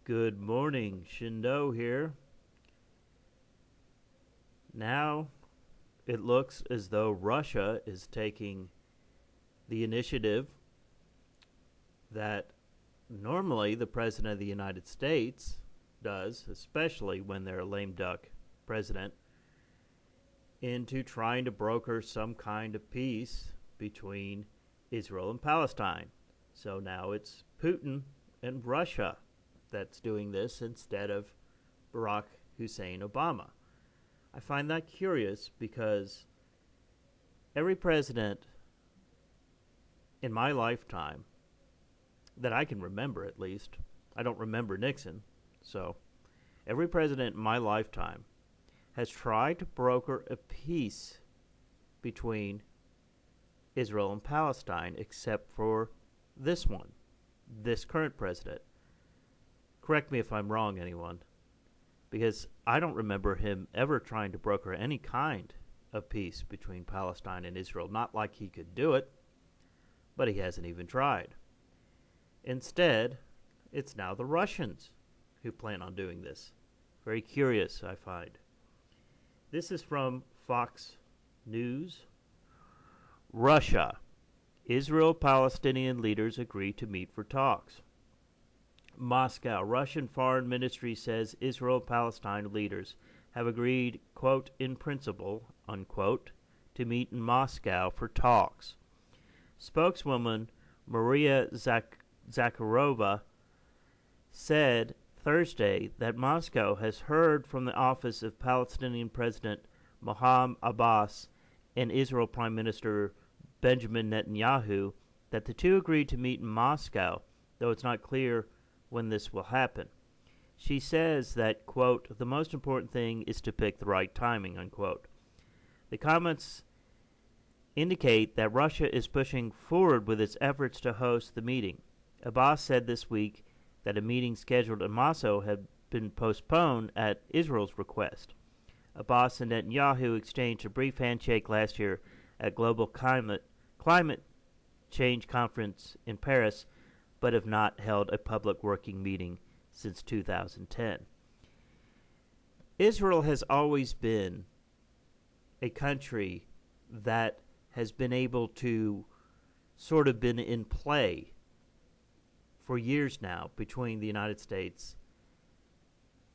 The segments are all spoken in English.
Good morning, Shindo here. Now it looks as though Russia is taking the initiative that normally the President of the United States does, especially when they're a lame duck president, into trying to broker some kind of peace between Israel and Palestine. So now it's Putin and Russia that's doing this instead of Barack Hussein Obama. I find that curious because every president in my lifetime, that I can remember at least, I don't remember Nixon, so every president in my lifetime has tried to broker a peace between Israel and Palestine, except for this one, this current president. Correct me if I'm wrong, anyone, because I don't remember him ever trying to broker any kind of peace between Palestine and Israel. Not like he could do it, but he hasn't even tried. Instead, it's now the Russians who plan on doing this. Very curious, I find. This is from Fox News. Russia. Israel-Palestinian leaders agree to meet for talks. Moscow. Russian Foreign Ministry says Israel-Palestine leaders have agreed, quote, in principle, unquote, to meet in Moscow for talks. Spokeswoman Maria Zakharova said Thursday that Moscow has heard from the office of Palestinian President Mahmoud Abbas and Israel Prime Minister Benjamin Netanyahu that the two agreed to meet in Moscow, though it's not clear when this will happen. She says that, quote, the most important thing is to pick the right timing, unquote. The comments indicate that Russia is pushing forward with its efforts to host the meeting. Abbas said this week that a meeting scheduled in Moscow had been postponed at Israel's request. Abbas and Netanyahu exchanged a brief handshake last year at Global Climate Change Conference in Paris, but have not held a public working meeting since 2010. Israel has always been a country that has been able to sort of been in play for years now between the United States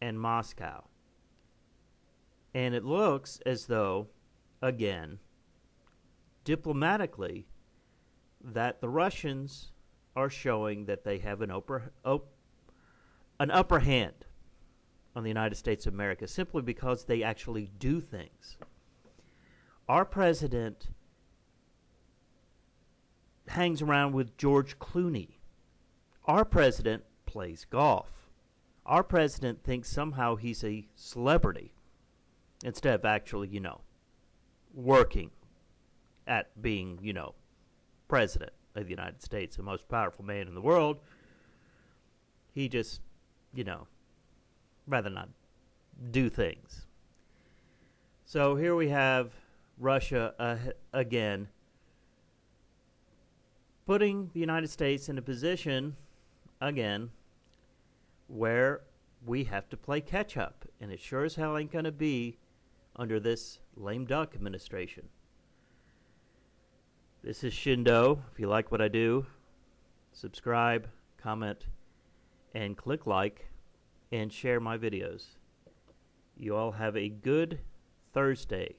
and Moscow. And it looks as though, again, diplomatically, that the Russians are showing that they have an upper hand on the United States of America simply because they actually do things. Our president hangs around with George Clooney. Our president plays golf. Our president thinks somehow he's a celebrity instead of actually, working at being, president of the United States, the most powerful man in the world. He just, rather not do things. So here we have Russia again putting the United States in a position, again, where we have to play catch up. And it sure as hell ain't going to be under this lame duck administration. This is Shindo. If you like what I do, subscribe, comment, and click like, and share my videos. You all have a good Thursday.